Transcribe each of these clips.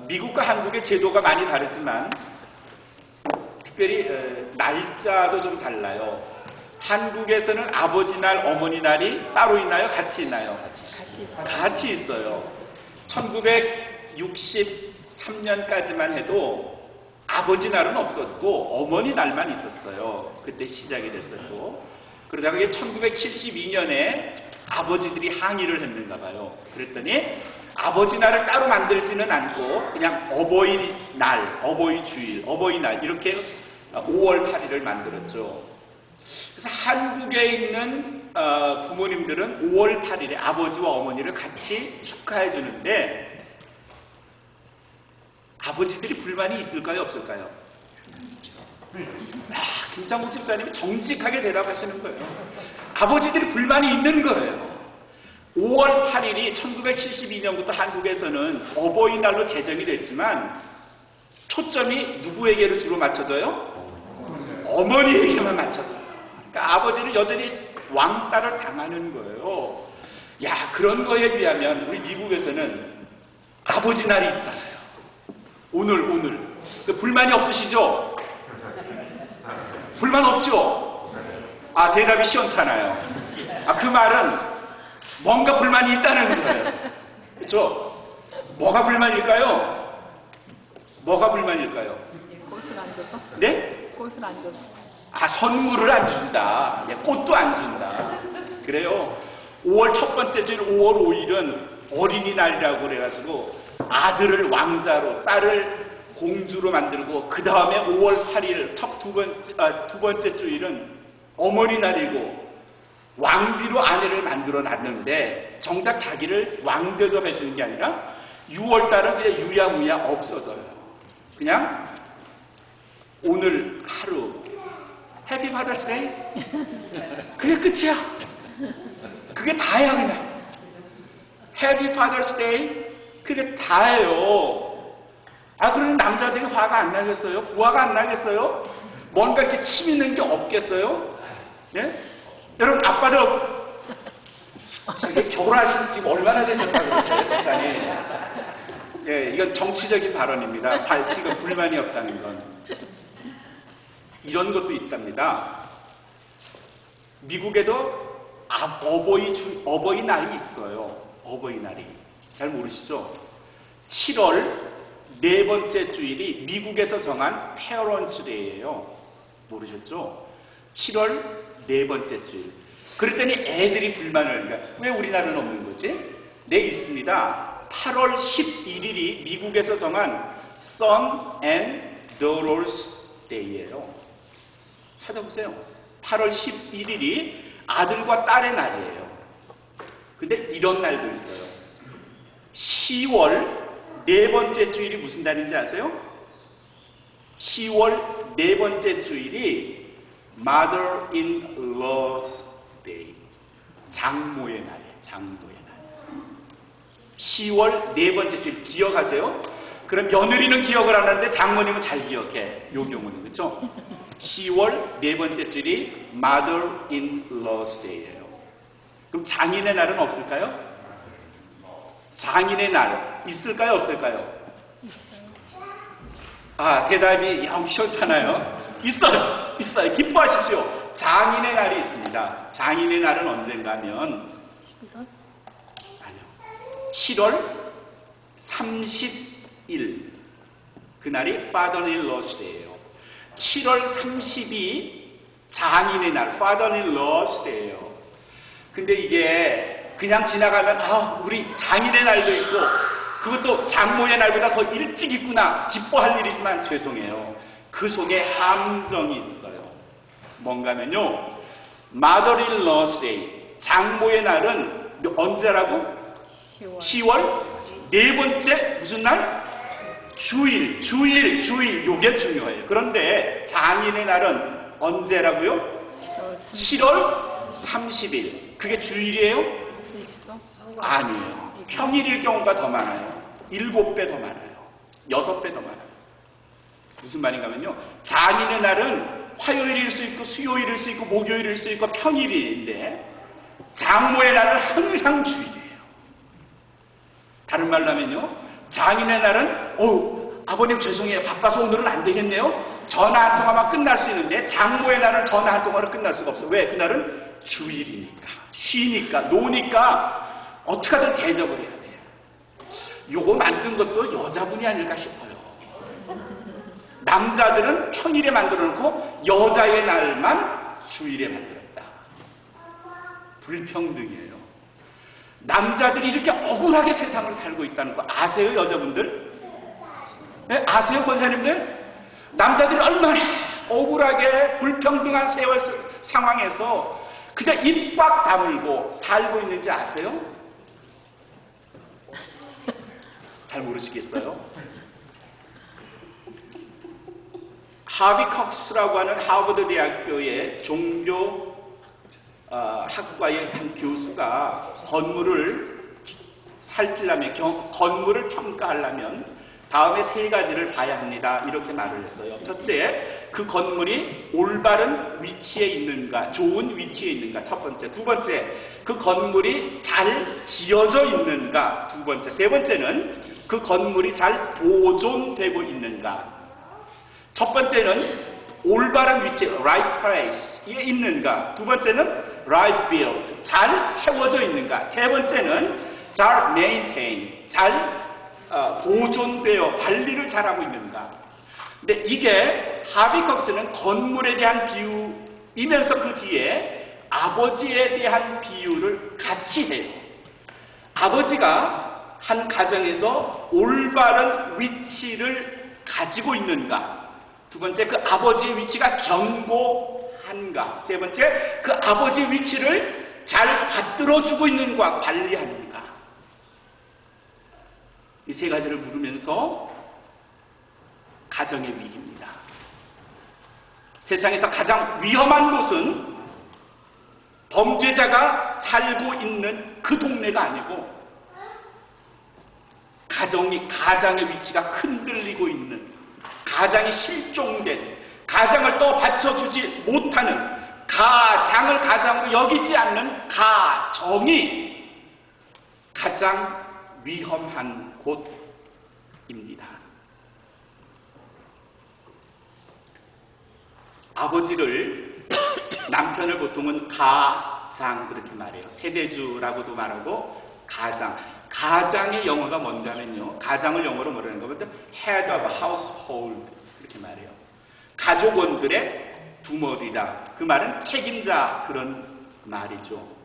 미국과 한국의 제도가 많이 다르지만 특별히 날짜도 좀 달라요. 한국에서는 아버지 날, 어머니 날이 따로 있나요? 같이 있나요? 같이 있어요. 1963년까지만 해도 아버지 날은 없었고 어머니 날만 있었어요. 그때 시작이 됐었고, 그러다가 1972년에 아버지들이 항의를 했는가 봐요. 그랬더니 아버지 날을 따로 만들지는 않고 그냥 어버이날, 어버이주일, 어버이날 이렇게 5월 8일을 만들었죠. 그래서 한국에 있는 부모님들은 5월 8일에 아버지와 어머니를 같이 축하해 주는데 아버지들이 불만이 있을까요? 없을까요? 김장국 집사님이 정직하게 대답하시는 거예요. 아버지들이 불만이 있는 거예요. 5월 8일이 1972년부터 한국에서는 어버이날로 제정이 됐지만 초점이 누구에게로 주로 맞춰져요? 어머니에게만 맞춰져요. 그러니까 아버지는 여전히 왕따를 당하는 거예요. 야, 그런 거에 비하면 우리 미국에서는 아버지 날이 있잖아요. 오늘. 불만이 없으시죠? 불만 없죠? 대답이 시원찮아요. 그 말은 뭔가 불만이 있다는 거예요. 그렇죠? 뭐가 불만일까요? 뭐가 불만일까요? 꽃을 안 줘서? 네? 꽃을 안 줘서. 선물을 안 준다. 꽃도 안 준다. 그래요. 5월 첫 번째 주일 5월 5일은 어린이날이라고 그래가지고 아들을 왕자로, 딸을 공주로 만들고, 그 다음에 5월 8일 두 번째 주일은 어머니날이고 왕비로 아내를 만들어 놨는데 정작 자기를 왕대접해 주는 게 아니라 6월달은 그냥 유야무야 없어져요. 그냥 오늘 하루 해피 파더스데이 그게 끝이야. 그게 다야. 그냥 해피 파더스데이 그게 다예요. 그러면 남자들이 화가 안 나겠어요? 부화가 안 나겠어요? 뭔가 이렇게 침 있는 게 없겠어요? 네? 여러분, 아빠들 결혼하신 지 지금 얼마나 되셨다고 그러세요, 세상에? 예, 이건 정치적인 발언입니다. 지금 불만이 없다는 건. 이런 것도 있답니다. 미국에도 어버이날이 있어요. 어버이날이. 잘 모르시죠? 7월 네 번째 주일이 미국에서 정한 페어런츠 데이예요. 모르셨죠? 7월 네 번째 주일. 그랬더니 애들이 불만을 하니까 왜 우리나라는 없는 거지? 네, 있습니다. 8월 11일이 미국에서 정한 Son and Daughters Day예요. 찾아보세요. 8월 11일이 아들과 딸의 날이에요. 근데 이런 날도 있어요. 10월 네 번째 주일이 무슨 날인지 아세요? 10월 네 번째 주일이 Mother-in-Law's Day. 장모의 날이에요. 장모의 날. 10월 네 번째 주일 기억하세요? 그럼 며느리는 기억을 안 하는데 장모님은 잘 기억해. 요 경우는. 그렇죠? 10월 네 번째 주일이 Mother-in-Law's Day예요. 그럼 장인의 날은 없을까요? 장인의 날 있을까요? 없을까요? 대답이 영 시원찮아요. 있어요. 기뻐하십시오. 장인의 날이 있습니다. 장인의 날은 언젠가 하면 7월 30일 그날이 Father-in-Law's Day예요. 7월 30이 장인의 날, Father-in-Law's Day예요. 근데 이게 그냥 지나가면 우리 장인의 날도 있고 그것도 장모의 날보다 더 일찍 있구나 기뻐할 일이지만 죄송해요. 그 속에 함정이 있어요. 뭔가면요, Mother-in-Law's Day, 장모의 날은 언제라고? 10월 네 번째 무슨 날? 주일 요게 중요해요. 그런데 장인의 날은 언제라고요? 7월 30일. 그게 주일이에요? 아니에요. 평일일 경우가 더 많아요. 7배 더 많아요. 6배 더 많아요. 무슨 말인가 하면요, 장인의 날은 화요일일 수 있고 수요일일 수 있고 목요일일 수 있고 평일인데 장모의 날은 항상 주일이에요. 다른 말로 하면요, 장인의 날은 아버님 죄송해요. 바빠서 오늘은 안 되겠네요. 전화 한 통화만 끝날 수 있는데 장모의 날은 전화 한 통화로 끝날 수가 없어. 왜? 그날은 주일이니까, 쉬니까, 노니까 어떻게 하든 대접을 해야 돼요. 요거 만든 것도 여자분이 아닐까 싶어요. 남자들은 평일에 만들어 놓고 여자의 날만 주일에 만들었다. 불평등이에요. 남자들이 이렇게 억울하게 세상을 살고 있다는 거 아세요, 여자분들? 네? 아세요, 권사님들? 남자들이 얼마나 억울하게 불평등한 세월 상황에서 그냥 입 꽉 다물고 살고 있는지 아세요? 잘 모르시겠어요? 하비 컥스라고 하는 하버드 대학교의 종교 학과의 한 교수가 건물을 살피려면, 건물을 평가하려면 다음에 세 가지를 봐야 합니다. 이렇게 말을 했어요. 첫째, 그 건물이 올바른 위치에 있는가, 좋은 위치에 있는가, 첫 번째. 두 번째, 그 건물이 잘 지어져 있는가, 두 번째. 세 번째는 그 건물이 잘 보존되고 있는가. 첫 번째는 올바른 위치, right place에 있는가. 두 번째는 right built, 잘 세워져 있는가. 세 번째는 잘 maintain, 잘 보존되어 관리를 잘하고 있는가. 근데 이게 하비 컥스는 건물에 대한 비유이면서 그 뒤에 아버지에 대한 비유를 같이 해요. 아버지가 한 가정에서 올바른 위치를 가지고 있는가. 두 번째, 그 아버지의 위치가 견고한가. 세 번째, 그 아버지의 위치를 잘 받들어주고 있는가, 관리하는가. 이 세 가지를 물으면서 가정의 위기입니다. 세상에서 가장 위험한 곳은 범죄자가 살고 있는 그 동네가 아니고 가장의 위치가 흔들리고 있는, 가장이 실종된, 가장을 또 받쳐주지 못하는, 가장을 가장으로 여기지 않는 가정이 가장 위험한 곳입니다. 아버지를, 남편을 보통은 가장 그렇게 말해요. 세대주라고도 말하고 가장의 영어가 뭔가 하면요, 가장을 영어로 뭐라는 거거든? Head of household 이렇게 말해요. 가족원들의 두머리다. 그 말은 책임자, 그런 말이죠.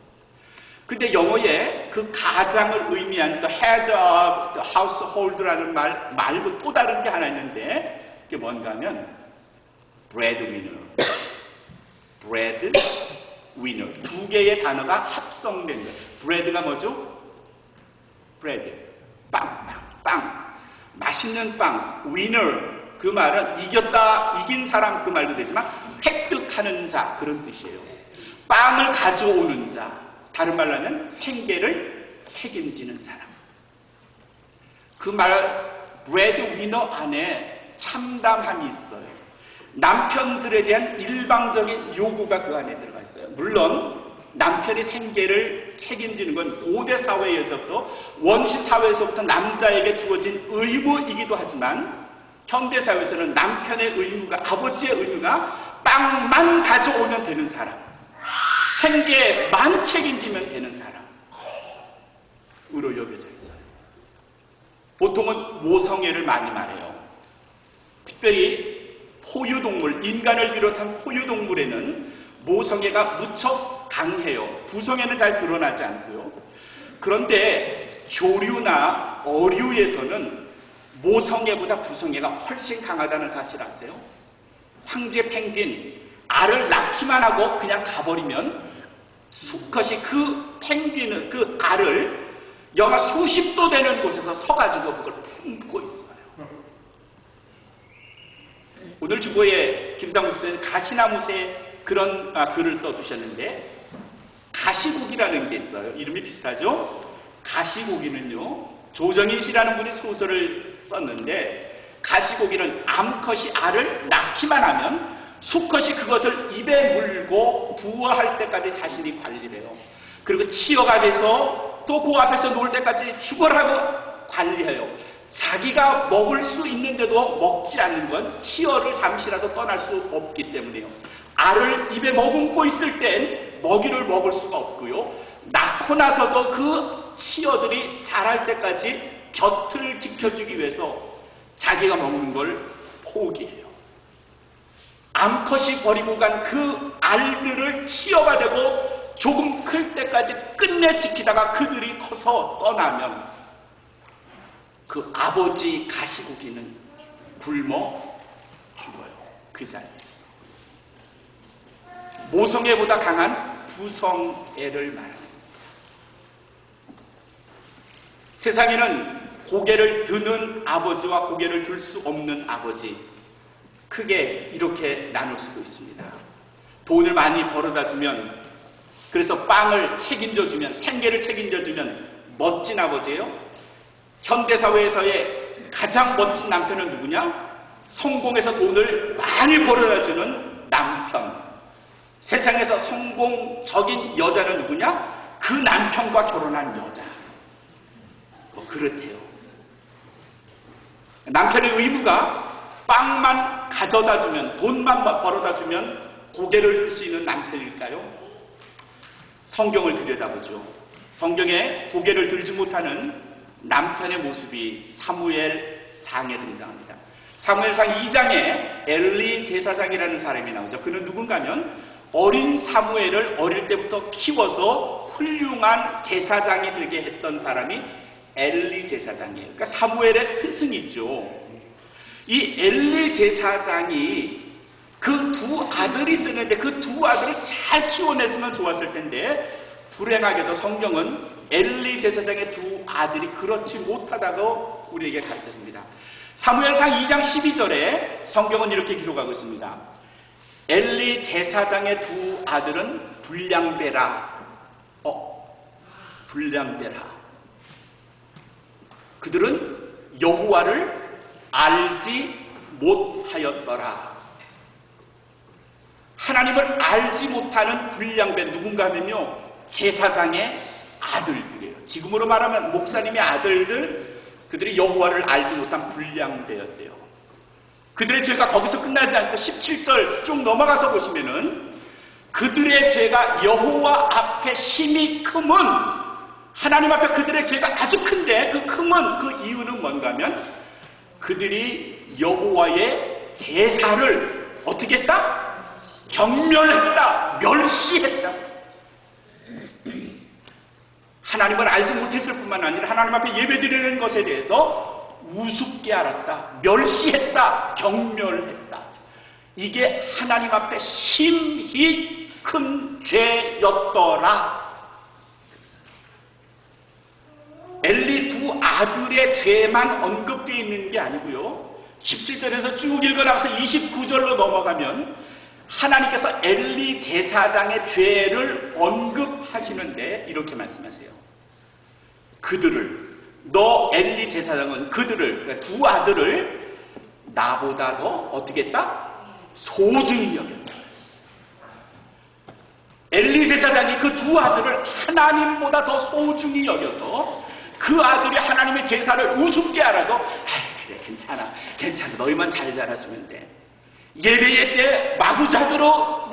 근데 영어에 그 가장을 의미하는 the head of the household라는 말 말고 또 다른 게 하나 있는데, 그게 뭔가 하면 breadwinner. breadwinner. 두 개의 단어가 합성된 거예요. bread가 뭐죠? bread. 빵. 맛있는 빵. winner. 그 말은 이긴 사람, 그 말도 되지만 획득하는 자, 그런 뜻이에요. 빵을 가져오는 자. 다른 말로 하면 생계를 책임지는 사람. 그 말, breadwinner 안에 참담함이 있어요. 남편들에 대한 일방적인 요구가 그 안에 들어가 있어요. 물론 남편의 생계를 책임지는 건 고대 사회에서부터, 원시 사회에서부터 남자에게 주어진 의무이기도 하지만 현대 사회에서는 남편의 의무가, 아버지의 의무가 빵만 가져오면 되는 사람, 생계만 책임지면 되는 사람으로 여겨져 있어요. 보통은 모성애를 많이 말해요. 특별히 포유동물, 인간을 비롯한 포유동물에는 모성애가 무척 강해요. 부성애는 잘 드러나지 않고요. 그런데 조류나 어류에서는 모성애보다 부성애가 훨씬 강하다는 사실 아세요? 황제 펭귄, 알을 낳기만 하고 그냥 가버리면 수컷이 그 펭귄을, 그 알을 영하 수십 도 되는 곳에서 서가지고 그걸 품고 있어요. 오늘 주보에 김상욱 선생님 가시나무새 그런 글을 써주셨는데, 가시국이라는 게 있어요. 이름이 비슷하죠? 가시고기는요, 조정인 씨라는 분이 소설을 썼는데, 가시고기는 암컷이 알을 낳기만 하면 수컷이 그것을 입에 물고 부화할 때까지 자신이 관리를 해요. 그리고 치어가 돼서 또 그 앞에서 놀 때까지 죽어라고 관리해요. 자기가 먹을 수 있는데도 먹지 않는 건 치어를 잠시라도 떠날 수 없기 때문에요. 알을 입에 머금고 있을 땐 먹이를 먹을 수가 없고요. 낳고 나서도 그 치어들이 자랄 때까지 곁을 지켜주기 위해서 자기가 먹는 걸 포기해요. 암컷이 버리고 간 그 알들을 치어가 되고 조금 클 때까지 끝내 지키다가 그들이 커서 떠나면 그 아버지 가시고기는 굶어 죽어요. 그 자리에서. 모성애보다 강한 부성애를 말합니다. 세상에는 고개를 드는 아버지와 고개를 들 수 없는 아버지, 크게 이렇게 나눌 수도 있습니다. 돈을 많이 벌어다 주면, 그래서 빵을 책임져 주면, 생계를 책임져 주면 멋진 아버지예요. 현대사회에서의 가장 멋진 남편은 누구냐? 성공해서 돈을 많이 벌어다 주는 남편. 세상에서 성공적인 여자는 누구냐? 그 남편과 결혼한 여자. 뭐 그렇대요. 남편의 의무가 빵만 가져다 주면, 돈만 벌어다 주면 고개를 들 수 있는 남편일까요? 성경을 들여다보죠. 성경에 고개를 들지 못하는 남편의 모습이 사무엘상에 등장합니다. 사무엘상 2장에 엘리 제사장이라는 사람이 나오죠. 그는 누군가면 어린 사무엘을 어릴 때부터 키워서 훌륭한 제사장이 되게 했던 사람이 엘리 제사장이에요. 그러니까 사무엘의 스승이죠. 이 엘리 제사장이 그 두 아들이 있었는데 그 두 아들을 잘 키워냈으면 좋았을 텐데, 불행하게도 성경은 엘리 제사장의 두 아들이 그렇지 못하다고 우리에게 가르쳤습니다. 사무엘상 2장 12절에 성경은 이렇게 기록하고 있습니다. 엘리 제사장의 두 아들은 불량배라. 불량배라. 그들은 여호와를 알지 못하였더라. 하나님을 알지 못하는 불량배, 누군가 하면요, 제사장의 아들들이에요. 지금으로 말하면 목사님의 아들들, 그들이 여호와를 알지 못한 불량배였대요. 그들의 죄가 거기서 끝나지 않고 17절 쭉 넘어가서 보시면은 그들의 죄가 여호와 앞에 심히 크면, 하나님 앞에 그들의 죄가 아주 큰데 그 크면 그 이유는 뭔가 하면 그들이 여호와의 제사를 어떻게 했다? 경멸했다, 멸시했다. 하나님을 알지 못했을 뿐만 아니라 하나님 앞에 예배드리는 것에 대해서 우습게 알았다, 멸시했다, 경멸했다. 이게 하나님 앞에 심히 큰 죄였더라. 엘리 두 아들의 죄만 언급되어 있는 게 아니고요, 17절에서 쭉 읽어나가서 29절로 넘어가면 하나님께서 엘리 제사장의 죄를 언급하시는데 이렇게 말씀하세요. 그들을, 너 엘리 제사장은 그들을, 그러니까 두 아들을 나보다 더 어떻게 했다? 소중히 여겼다. 엘리 제사장이 그 두 아들을 하나님보다 더 소중히 여겨서 그 아들이 하나님의 제사를 우습게 알아도 그래, 괜찮아, 너희만 잘 자라주면 돼. 예배의 때 마구잡이로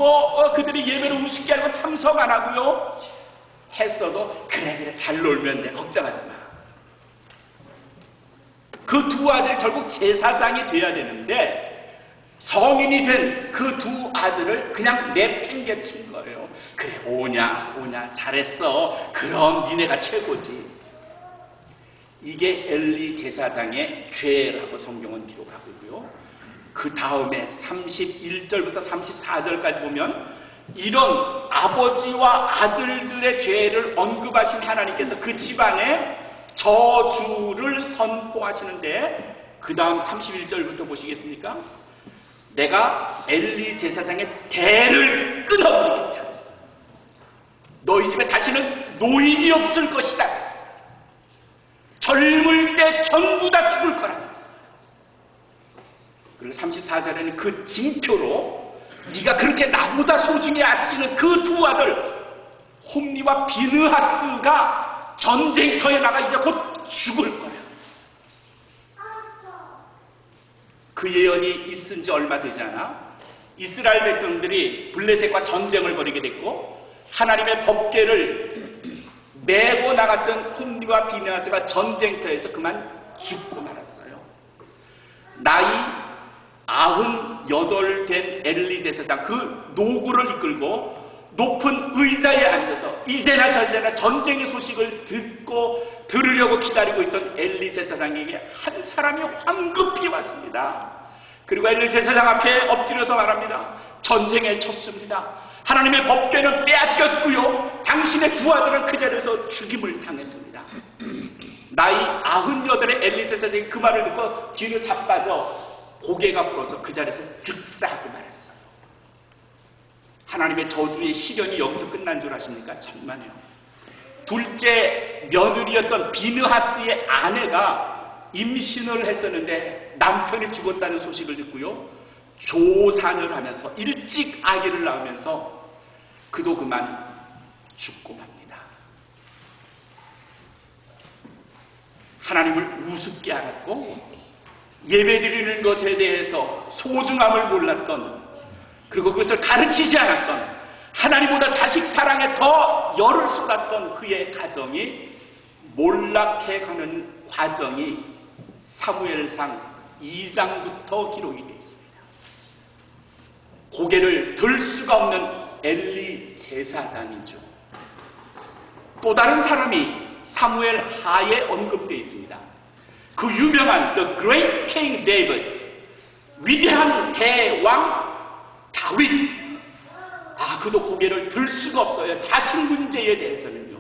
그들이 예배를 우습게 하고 참석 안 하고요, 했어도 그래 잘 놀면 돼, 걱정하지 마. 그 두 아들이 결국 제사장이 돼야 되는데 성인이 된 그 두 아들을 그냥 내팽개친 거예요. 그래, 오냐 잘했어, 그럼 니네가 최고지. 이게 엘리 제사장의 죄라고 성경은 기록하고 있고요. 그 다음에 31절부터 34절까지 보면 이런 아버지와 아들들의 죄를 언급하신 하나님께서 그 집안에 저주를 선포하시는데, 그 다음 31절부터 보시겠습니까? 내가 엘리 제사장의 대를 끊어버리겠다. 너희 집에 다시는 노인이 없을 것이다. 젊을 때 전부 다 죽을 거라. 그리고 34절에는 그 징표로 네가 그렇게 나보다 소중히 아끼는 그 두 아들 홈리와 비느하스가 전쟁터에 나가 이제 곧 죽을 거야. 그 예언이 있은 지 얼마 되지 않아 이스라엘 백성들이 블레셋과 전쟁을 벌이게 됐고 하나님의 법궤를 메고 나갔던 홈리와 비느하스가 전쟁터에서 그만 죽고 말았어요. 나이 98 된 엘리 제사장 그 노구를 이끌고 높은 의자에 앉아서 이제나 저제나 전쟁의 소식을 들으려고 기다리고 있던 엘리 제사장에게 한 사람이 황급히 왔습니다. 그리고 엘리 제사장 앞에 엎드려서 말합니다. 전쟁에 졌습니다. 하나님의 법궤는 빼앗겼고요. 당신의 두 아들은 그 자리에서 죽임을 당했습니다. 나이 98의 엘리 제사장이 그 말을 듣고 뒤로 자빠져 고개가 부러져 그 자리에서 즉사하고 말했어요. 하나님의 저주의 시련이 여기서 끝난 줄 아십니까? 천만에요. 둘째 며느리였던 비느하스의 아내가 임신을 했었는데 남편이 죽었다는 소식을 듣고요. 조산을 하면서 일찍 아기를 낳으면서 그도 그만 죽고 맙니다. 하나님을 우습게 알았고 예배드리는 것에 대해서 소중함을 몰랐던 그리고 그것을 가르치지 않았던 하나님보다 자식 사랑에 더 열을 쏟았던 그의 가정이 몰락해가는 과정이 사무엘상 2장부터 기록이 되어 있습니다. 고개를 들 수가 없는 엘리 제사장이죠. 또 다른 사람이 사무엘 하에 언급되어 있습니다. 그 유명한 The Great King David, 위대한 대왕 다윗. 그도 고개를 들 수가 없어요. 자식 문제에 대해서는요.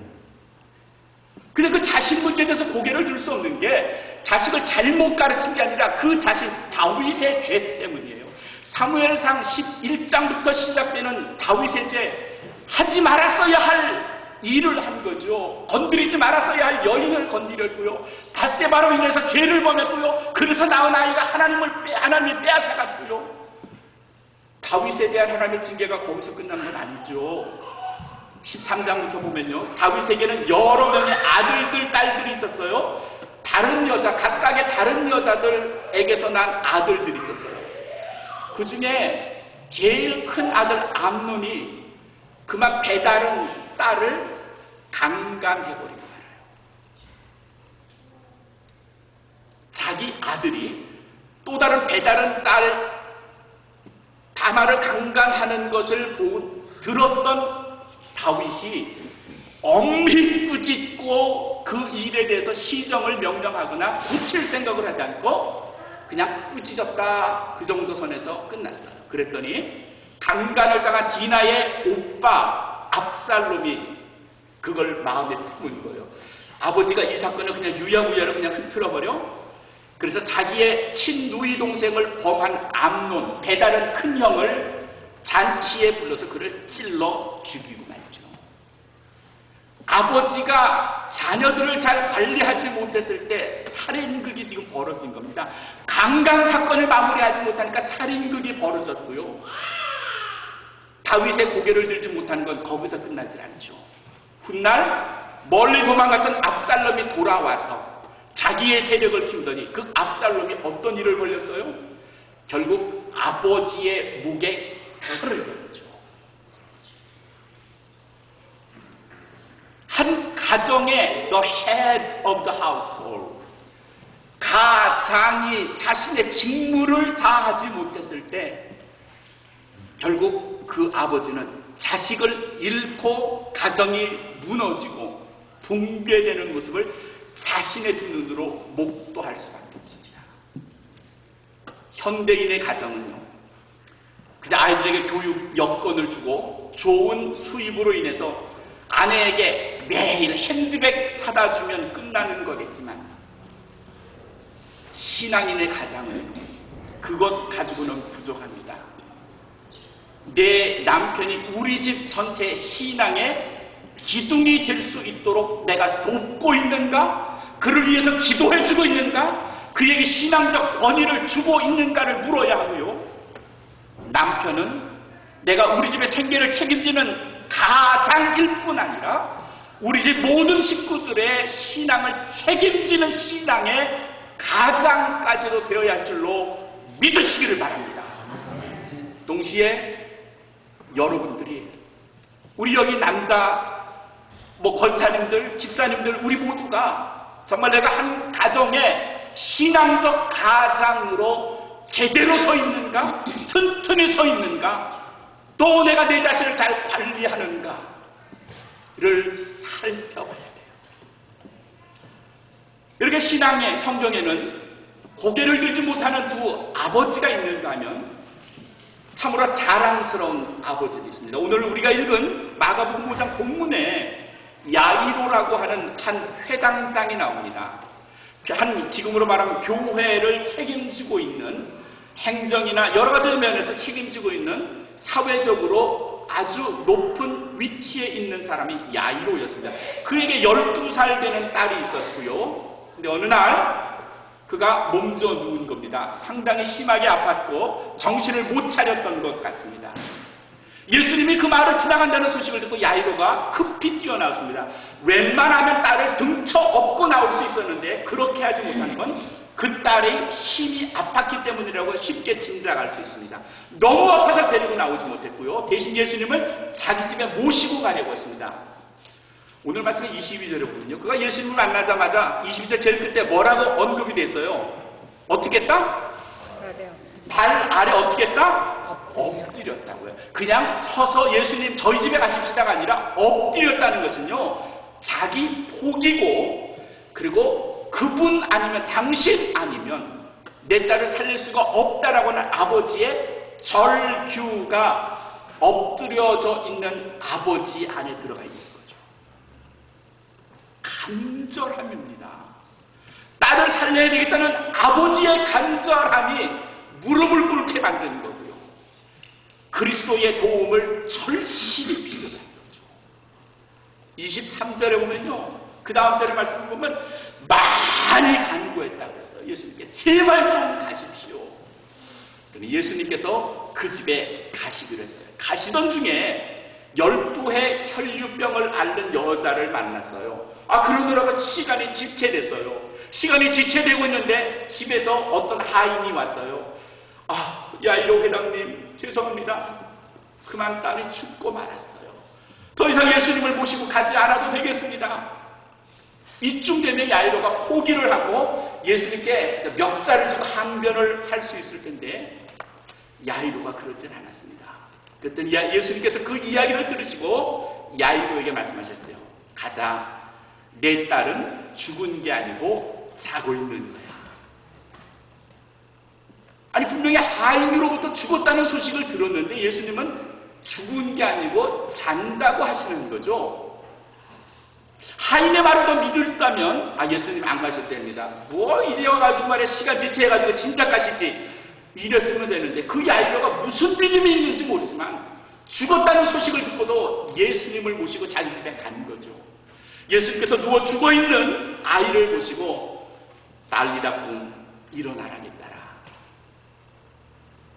근데 그 자식 문제에 대해서 고개를 들 수 없는 게 자식을 잘못 가르친 게 아니라 그 자식 다윗의 죄 때문이에요. 사무엘상 11장부터 시작되는 다윗의 죄, 하지 말았어야 할 일을 한 거죠. 건드리지 말았어야 할 여인을 건드렸고요. 밧세바로 인해서 죄를 범했고요. 그래서 낳은 아이가 하나님이 빼앗아갔고요. 다윗에 대한 하나님의 징계가 거기서 끝난 건 아니죠. 13장부터 보면요. 다윗에게는 여러 명의 아들들, 딸들이 있었어요. 다른 여자, 각각의 다른 여자들에게서 난 아들들이 있었어요. 그 중에 제일 큰 아들 암논이 그만 배다른 딸을 강간해버린 거예요. 자기 아들이 또 다른 배다른 딸 다마를 강간하는 것을 들었던 다윗이 엄히 꾸짖고 그 일에 대해서 시정을 명령하거나 고칠 생각을 하지 않고 그냥 꾸짖었다, 그 정도 선에서 끝났어요. 그랬더니 강간을 당한 디나의 오빠 압살롬이 그걸 마음에 품은 거예요. 아버지가 이 사건을 그냥 유야무야로 그냥 흐트러버려. 그래서 자기의 친누이 동생을 범한 암논, 배다른 큰 형을 잔치에 불러서 그를 찔러 죽이고 말죠. 아버지가 자녀들을 잘 관리하지 못했을 때 살인극이 지금 벌어진 겁니다. 강간 사건을 마무리하지 못하니까 살인극이 벌어졌고요. 다윗의 고개를 들지 못한 건 거기서 끝나지 않죠. 훗날 멀리 도망갔던 압살롬이 돌아와서 자기의 세력을 키우더니 그 압살롬이 어떤 일을 벌였어요? 결국 아버지의 목에 칼을 걸었죠. 한 가정의 the head of the household, 가장이 자신의 직무를 다하지 못했을 때 결국 그 아버지는 자식을 잃고 가정이 무너지고 붕괴되는 모습을 자신의 두 눈으로 목도할 수밖에 없습니다. 현대인의 가정은요, 그냥 아이들에게 교육 여건을 주고 좋은 수입으로 인해서 아내에게 매일 핸드백 사다 주면 끝나는 거겠지만 신앙인의 가정은 그것 가지고는 부족합니다. 내 남편이 우리 집 전체의 신앙의 기둥이 될 수 있도록 내가 돕고 있는가? 그를 위해서 기도해주고 있는가? 그에게 신앙적 권위를 주고 있는가를 물어야 하고요. 남편은 내가 우리 집의 생계를 책임지는 가장일 뿐 아니라 우리 집 모든 식구들의 신앙을 책임지는 신앙의 가장까지도 되어야 할 줄로 믿으시기를 바랍니다. 동시에 여러분들이, 우리 여기 남자 권사님들, 집사님들, 우리 모두가 정말 내가 한 가정에 신앙적 가장으로 제대로 서 있는가, 튼튼히 서 있는가, 또 내가 내 자신을 잘 관리하는가를 살펴봐야 돼요. 이렇게 신앙의 성경에는 고개를 들지 못하는 두 아버지가 있는가 하면 참으로 자랑스러운 아버지도 있습니다. 오늘 우리가 읽은 마가복음 5장 본문에 야이로라고 하는 한 회당장이 나옵니다. 지금으로 말하면 교회를 책임지고 있는, 행정이나 여러 가지 면에서 책임지고 있는 사회적으로 아주 높은 위치에 있는 사람이 야이로였습니다. 그에게 12살 되는 딸이 있었고요. 근데 어느 날 그가 몸져 누운 겁니다. 상당히 심하게 아팠고 정신을 못 차렸던 것 같습니다. 예수님이 그 마을을 지나간다는 소식을 듣고 야이로가 급히 뛰어나왔습니다. 웬만하면 딸을 등쳐 업고 나올 수 있었는데 그렇게 하지 못한 건 그 딸의 힘이 아팠기 때문이라고 쉽게 짐작할 수 있습니다. 너무 아파서 데리고 나오지 못했고요. 대신 예수님을 자기 집에 모시고 가려고 했습니다. 오늘 말씀의 22절에 보면요, 그가 예수님을 만나자마자 22절 제일 끝에 뭐라고 언급이 됐어요? 어떻게 했다? 발 아래 어떻게 했다? 엎드렸다고요. 그냥 서서 예수님 저희 집에 가십시다가 아니라 엎드렸다는 것은요, 자기 복이고, 그리고 그분 아니면 당신 아니면 내 딸을 살릴 수가 없다라고 하는 아버지의 절규가 엎드려져 있는 아버지 안에 들어가 있는 거죠. 간절함입니다. 딸을 살려야 되겠다는 아버지의 간절함이 무릎을 꿇게 만드는 거고요. 그리스도의 도움을 절실히 필요한 거죠. 23절에 보면요, 그 다음 절의 말씀을 보면 많이 간구했다고 했어요. 예수님께 제발 좀 가십시오. 예수님께서 그 집에 가시기로 했어요. 가시던 중에 12해 혈류병을 앓는 여자를 만났어요. 그러느라고 시간이 지체됐어요. 시간이 지체되고 있는데 집에서 어떤 하인이 왔어요. 야이로 회장님 죄송합니다. 그만 딸이 죽고 말았어요. 더 이상 예수님을 모시고 가지 않아도 되겠습니다. 이쯤 되면 야이로가 포기를 하고 예수님께 멱살을 주고 항변을 할 수 있을 텐데 야이로가 그러진 않았습니다. 그랬더니 예수님께서 그 이야기를 들으시고 야이로에게 말씀하셨어요. 가자. 내 딸은 죽은 게 아니고 자고 있는 거야. 아니 분명히 하인으로부터 죽었다는 소식을 들었는데 예수님은 죽은 게 아니고 잔다고 하시는 거죠. 하인의 말을 더 믿을다면 예수님 안 가셨답니다. 이제 와가지고 말에 시간 지체해가지고 진짜 가시지 이랬으면 되는데 그 야이로가 무슨 믿음이 있는지 모르지만 죽었다는 소식을 듣고도 예수님을 모시고 자기 집에 간 거죠. 예수님께서 누워 죽어있는 아이를 보시고 딸리라꿈 일어나라니 따라.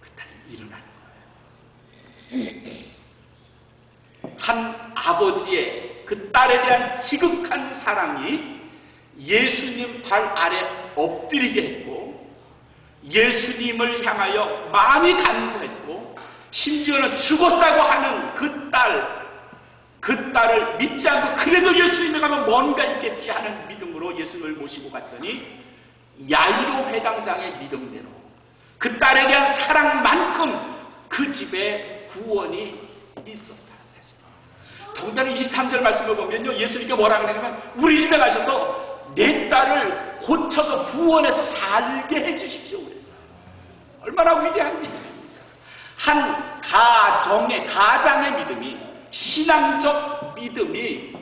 그 딸이 일어나는 거예요. 한 아버지의 그 딸에 대한 지극한 사랑이 예수님 발 아래 엎드리게 했고 예수님을 향하여 많이 간구했고 심지어는 죽었다고 하는 그 딸을 믿지 않고 그래도 예수님에 가면 뭔가 있겠지 하는 믿음으로 예수님을 모시고 갔더니 야이로 회당장의 믿음대로 그 딸에 대한 사랑만큼 그 집에 구원이 있었다는 사실. 더군다나 23절 말씀을 보면요, 예수님께 뭐라고 하냐면 우리 집에 가셔서 내 딸을 고쳐서 구원해서 살게 해주십시오. 얼마나 위대한 믿음입니까? 한 가장의 믿음이, 신앙적 믿음이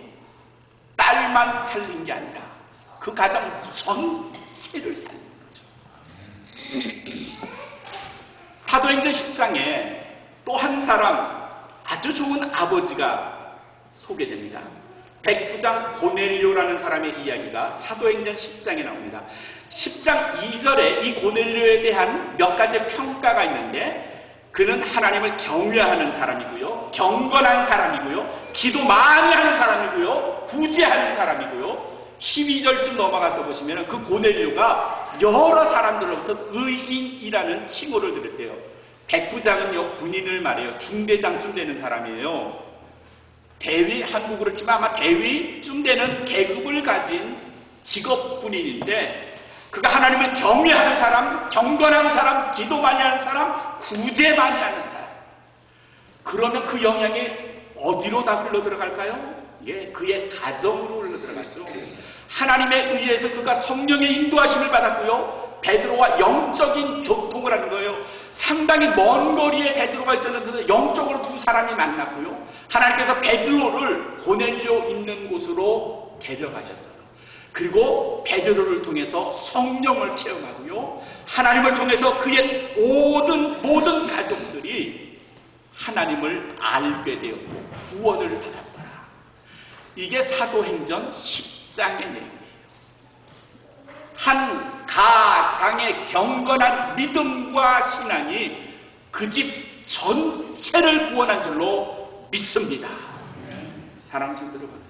딸만 살린 게 아니라 그 가정 전체를 살린 거죠. 사도행전 10장에 또 한 사람, 아주 좋은 아버지가 소개됩니다. 백부장 고넬료라는 사람의 이야기가 사도행전 10장에 나옵니다. 10장 2절에 이 고넬료에 대한 몇 가지 평가가 있는데 그는 하나님을 경외하는 사람이고요, 경건한 사람이고요, 기도 많이 하는 사람이고요, 구제하는 사람이고요. 12절쯤 넘어가서 보시면 그 고넬료가 여러 사람들로부터 의인이라는 칭호를 들으세요. 백부장은요, 군인을 말해요. 중대장쯤 되는 사람이에요. 대위, 한국으로 치면 아마 대위쯤 되는 계급을 가진 직업 군인인데, 그가 하나님을 경외하는 사람, 경건하는 사람, 기도 많이 하는 사람, 구제 많이 하는 사람. 그러면 그 영향이 어디로 다 흘러 들어갈까요? 예, 그의 가정으로 흘러 들어가죠. 하나님에 의해서 그가 성령의 인도하심을 받았고요. 베드로와 영적인 교통을 하는 거예요. 상당히 먼 거리에 베드로가 있었는데 영적으로 두 사람이 만났고요. 하나님께서 베드로를 고넬료 있는 곳으로 데려가셨어요. 그리고 베드로를 통해서 성령을 체험하고요. 하나님을 통해서 그의 모든 가족들이 하나님을 알게 되었고 구원을 받았더라. 이게 사도행전 10장의 내용이에요. 한 가장의 경건한 믿음과 신앙이 그 집 전체를 구원한 줄로 믿습니다. 사랑하는 성도 여러분,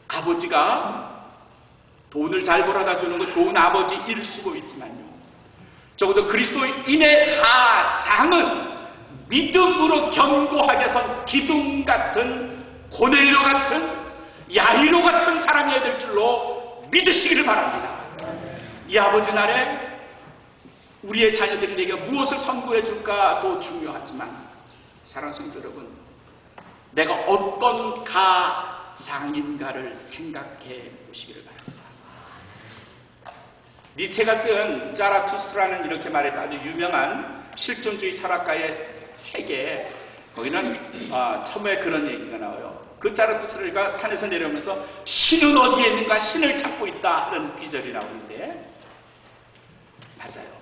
아버지가 돈을 잘 벌어다 주는 거 좋은 아버지일 수도 있지만요, 적어도 그리스도인의 가장은 믿음으로 견고하게 선 기둥 같은, 고넬료 같은, 야이로 같은 사람이어야 될 줄로 믿으시기를 바랍니다. 이 아버지 날에 우리의 자녀들에게 무엇을 선고해 줄까도 중요하지만, 사랑하는 성도 여러분, 내가 어떤 가장인가를 생각해 보시기를 바랍니다. 니체가 쓴 자라투스트라는 이렇게 말했다. 아주 유명한 실존주의 철학가의 책에, 거기는 처음에 그런 얘기가 나와요. 그 자라투스트라가 산에서 내려오면서 신은 어디에 있는가, 신을 찾고 있다 하는 귀절이 나오는데, 맞아요.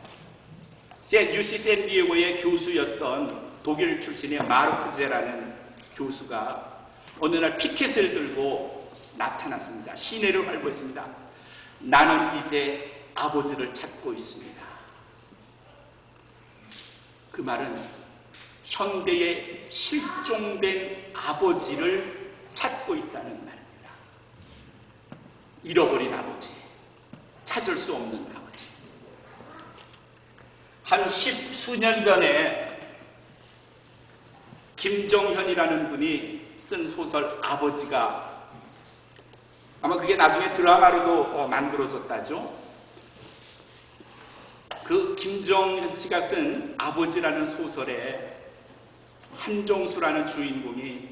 제 UC 샌디에고의 교수였던 독일 출신의 마르크제라는 교수가 어느 날 피켓을 들고 나타났습니다. 시내를 활보했습니다. 나는 이제 아버지를 찾고 있습니다. 그 말은 현대의 실종된 아버지를 찾고 있다는 말입니다. 잃어버린 아버지, 찾을 수 없는 아버지. 한 10수년 전에 김정현이라는 분이 쓴 소설 아버지가, 아마 그게 나중에 드라마로도 만들어졌다죠. 그 김정현 씨가 쓴 아버지라는 소설에 한정수라는 주인공이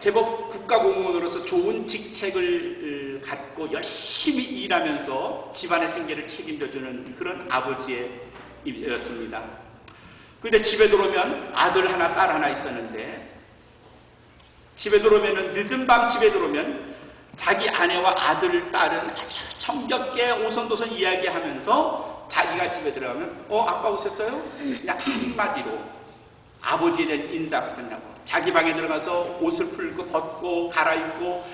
제법 국가공무원으로서 좋은 직책을 갖고 열심히 일하면서 집안의 생계를 책임져주는 그런 아버지였습니다. 그런데 집에 들어오면 아들 하나, 딸 하나 있었는데, 집에 들어오면, 늦은 밤 집에 들어오면 자기 아내와 아들, 딸은 아주 정겹게 오손도손 이야기하면서 자기가 집에 들어가면 아빠 오셨어요? 그냥 한마디로 아버지에 대한 인사가 끝나고 자기 방에 들어가서 옷을 풀고 벗고 갈아입고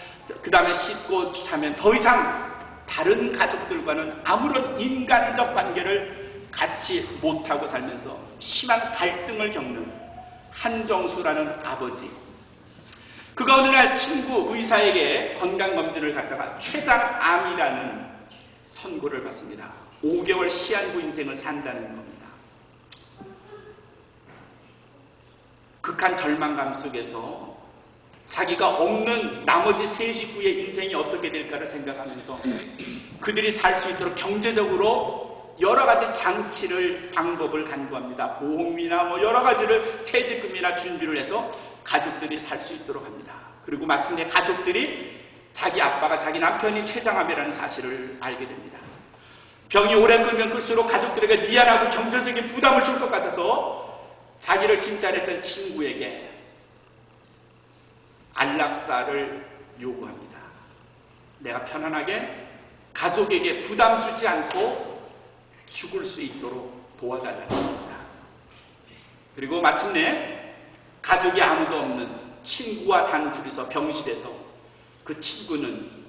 그 다음에 씻고 자면 더 이상 다른 가족들과는 아무런 인간적 관계를 갖지 못하고 살면서 심한 갈등을 겪는 한정수라는 아버지. 그가 어느 날 친구 의사에게 건강검진을 갖다가 췌장암이라는 선고를 받습니다. 5개월 시한부 인생을 산다는 겁니다. 극한 절망감 속에서 자기가 없는 나머지 세 식구의 인생이 어떻게 될까를 생각하면서 그들이 살 수 있도록 경제적으로 여러 가지 장치를, 방법을 간구합니다. 보험이나 여러 가지를, 퇴직금이나 준비를 해서 가족들이 살 수 있도록 합니다. 그리고 마침내 가족들이 자기 아빠가 자기 남편이 췌장암이라는 사실을 알게 됩니다. 병이 오래 끌면 끌수록 가족들에게 미안하고 경제적인 부담을 줄 것 같아서 자기를 진찰했던 친구에게 안락사를 요구합니다. 내가 편안하게 가족에게 부담 주지 않고 죽을 수 있도록 도와달라고 합니다. 그리고 마침내 가족이 아무도 없는 친구와 단둘이서 병실에서 그 친구는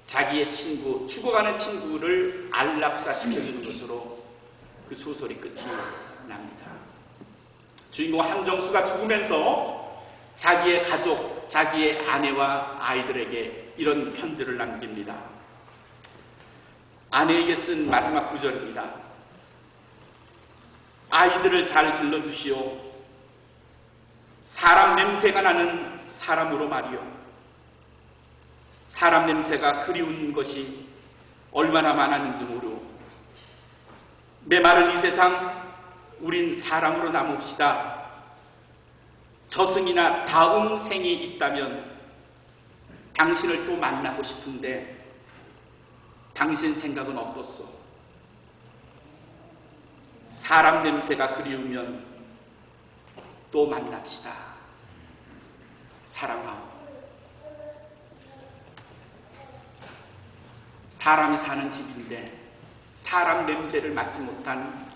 자기의 친구, 죽어가는 친구를 안락사 시켜주는 것으로 그 소설이 끝이 납니다. 주인공 한정수가 죽으면서 자기의 가족, 자기의 아내와 아이들에게 이런 편지를 남깁니다. 아내에게 쓴 마지막 구절입니다. 아이들을 잘 길러주시오. 사람 냄새가 나는 사람으로 말이요. 사람 냄새가 그리운 것이 얼마나 많았는지 모르오. 메마른 이 세상 우린 사람으로 남읍시다. 저승이나 다음 생이 있다면 당신을 또 만나고 싶은데 당신 생각은 어떻소? 사람 냄새가 그리우면 또 만납시다. 사랑하오. 사람이 사는 집인데 사람 냄새를 맡지 못한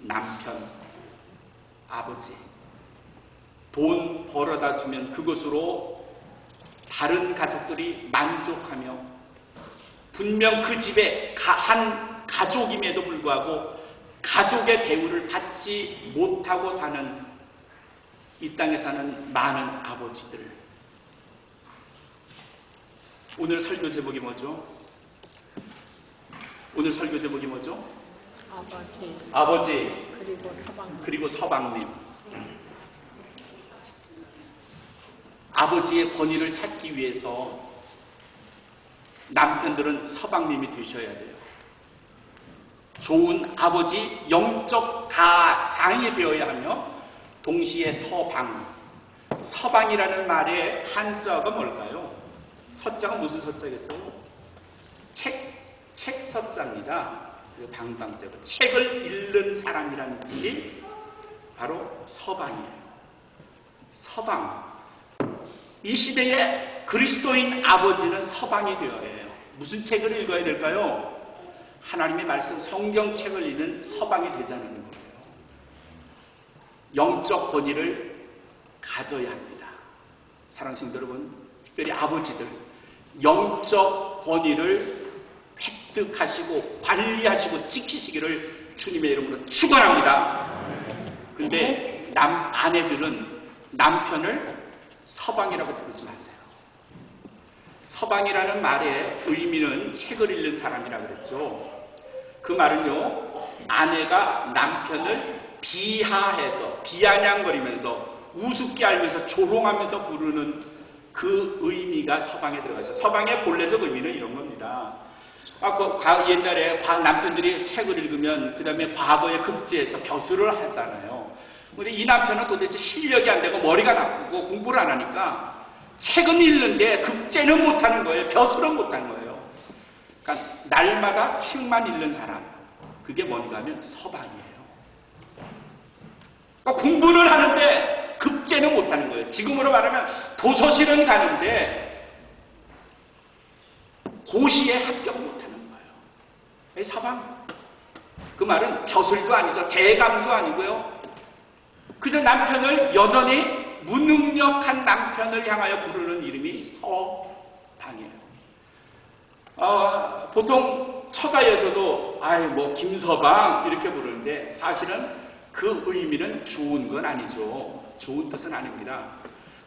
남편, 아버지, 돈 벌어다 주면 그것으로 다른 가족들이 만족하며 분명 그 집에 한 가족임에도 불구하고 가족의 대우를 받지 못하고 사는 이 땅에 사는 많은 아버지들. 오늘 설교 제목이 뭐죠? 오늘 설교 제목이 뭐죠? 아버지 그리고 서방님. 아버지의 권위를 찾기 위해서 남편들은 서방님이 되셔야 돼요. 좋은 아버지, 영적 가장이 되어야 하며 동시에 서방이라는 말의 한자가 뭘까요? 서자가 무슨 서자겠어요? 책 서자입니다. 방방대로 책을 읽는 사람이라는 뜻이 바로 서방이에요. 서방. 이 시대의 그리스도인 아버지는 서방이 되어야 해요. 무슨 책을 읽어야 될까요? 하나님의 말씀, 성경책을 읽는 서방이 되자는 거예요. 영적 권위를 가져야 합니다. 사랑하는 성도 여러분, 특별히 아버지들, 영적 권위를 획득하시고 관리하시고 지키시기를 주님의 이름으로 축원합니다. 근데 아내들은 남편을 서방이라고 부르지 마세요. 서방이라는 말의 의미는 책을 읽는 사람이라고 그랬죠. 그 말은요, 아내가 남편을 비하해서 비아냥거리면서 우습게 알면서 조롱하면서 부르는 그 의미가 서방에 들어가죠. 서방의 본래적 의미는 이런 겁니다. 옛날에 남편들이 책을 읽으면 그 다음에 과거의 급제에서 벼슬을 하잖아요. 근데 이 남편은 도대체 실력이 안 되고 머리가 나쁘고 공부를 안 하니까 책은 읽는데 급제는 못하는 거예요. 벼슬은 못하는 거예요. 그러니까 날마다 책만 읽는 사람, 그게 뭔가 하면 서방이에요. 그러니까 공부는 하는데 급제는 못하는 거예요. 지금으로 말하면 도서실은 가는데 고시에 합격 못하는 거예요. 서방. 그 말은 벼슬도 아니죠. 대감도 아니고요. 그저 남편을 여전히 무능력한 남편을 향하여 부르는 이름이 서방이에요. 보통 처가에서도 김서방 이렇게 부르는데 사실은 그 의미는 좋은 건 아니죠. 좋은 뜻은 아닙니다.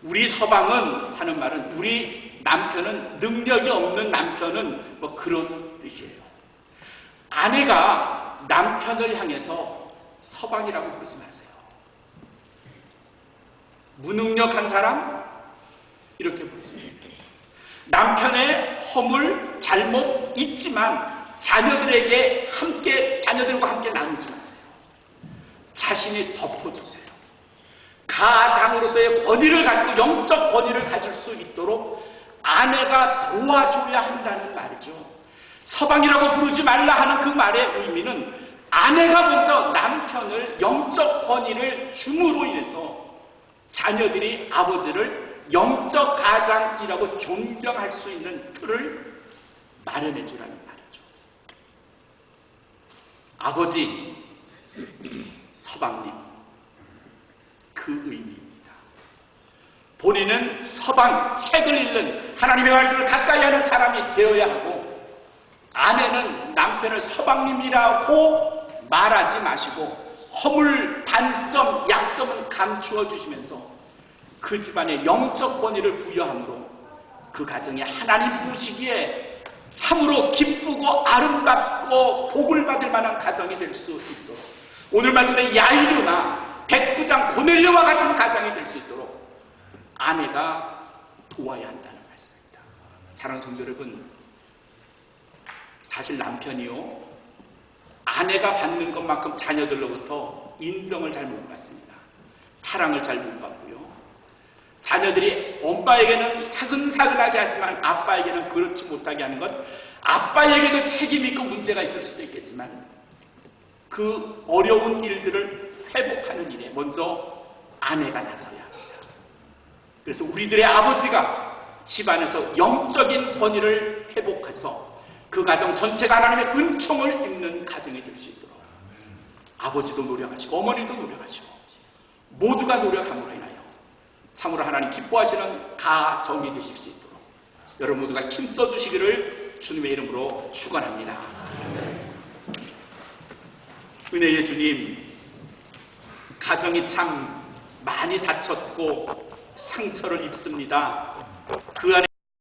우리 서방은 하는 말은 우리 남편은 능력이 없는 남편은 그런 뜻이에요. 아내가 남편을 향해서 서방이라고 부르지 마세요. 무능력한 사람 이렇게 부르세요. 남편의 허물, 잘못 있지만 자녀들과 함께 나누지 마세요. 자신이 덮어주세요. 가장으로서의 권위를 가지고 영적 권위를 가질 수 있도록 아내가 도와줘야 한다는 말이죠. 서방이라고 부르지 말라 하는 그 말의 의미는 아내가 먼저 남편을 영적 권위를 줌으로 인해서 자녀들이 아버지를 영적 가장이라고 존경할 수 있는 틀을 마련해 주라는 말이죠. 아버지, 서방님, 그 의미입니다. 본인은 서방, 책을 읽는 하나님의 말씀을 가까이 하는 사람이 되어야 하고, 아내는 남편을 서방님이라고 말하지 마시고 허물, 단점, 약점은 감추어 주시면서 그 집안에 영적 권위를 부여함으로 그 가정에 하나님 보시기에 참으로 기쁘고 아름답고 복을 받을 만한 가정이 될 수 있도록, 오늘 말씀에 야이르나 백부장 고넬료와 같은 가정이 될 수 있도록 아내가 도와야 한다는 말씀입니다. 사랑하는 성도 여러분, 사실 남편이요, 아내가 받는 것만큼 자녀들로부터 인정을 잘 못 받습니다. 사랑을 잘 못 받고요. 자녀들이 엄마에게는 사근사근하게 하지만 아빠에게는 그렇지 못하게 하는 것, 아빠에게도 책임 있고 문제가 있을 수도 있겠지만 그 어려운 일들을 회복하는 일에 먼저 아내가 나서야 합니다. 그래서 우리들의 아버지가 집안에서 영적인 권위를 회복해서 그 가정 전체가 하나님의 은총을 입는 가정이 될 수 있도록 아버지도 노력하시고 어머니도 노력하시고 모두가 노력함으로 인하여 참으로 하나님 기뻐하시는 가정이 되실 수 있도록 여러분 모두가 힘써 주시기를 주님의 이름으로 축원합니다. 은혜의 주님, 가정이 참 많이 다쳤고 상처를 입습니다. 그 안에